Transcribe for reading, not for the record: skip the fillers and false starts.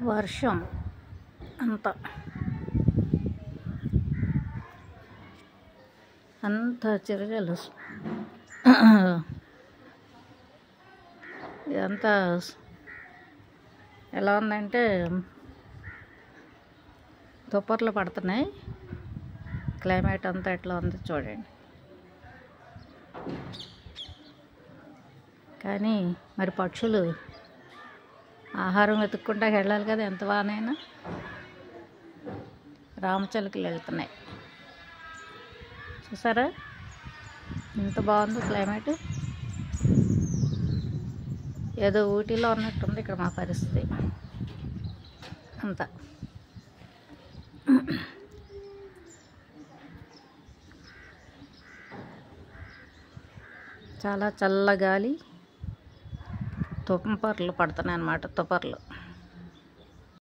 వర్షం అంత చిరగలు ఇదంతా ఎలా ఉందంటే తుప్పర్లు పడుతున్నాయి. క్లైమేట్ అంతా ఎట్లా ఉంది చూడండి. కానీ మరి పక్షులు ఆహారం వెతుక్కుంటా వెళ్ళాలి కదా, ఎంత వానైనా. రామచిలుకలు వెళ్తున్నాయి, చూసారా ఎంత బాగుందో క్లైమేట్. ఏదో ఊటీలో ఉన్నట్టుంది ఇక్కడ మా పరిస్థితి అంతా. చాలా చల్ల గాలి, తుప్పర్లు పడుతున్నాయి అన్నమాట. తుప్పర్లు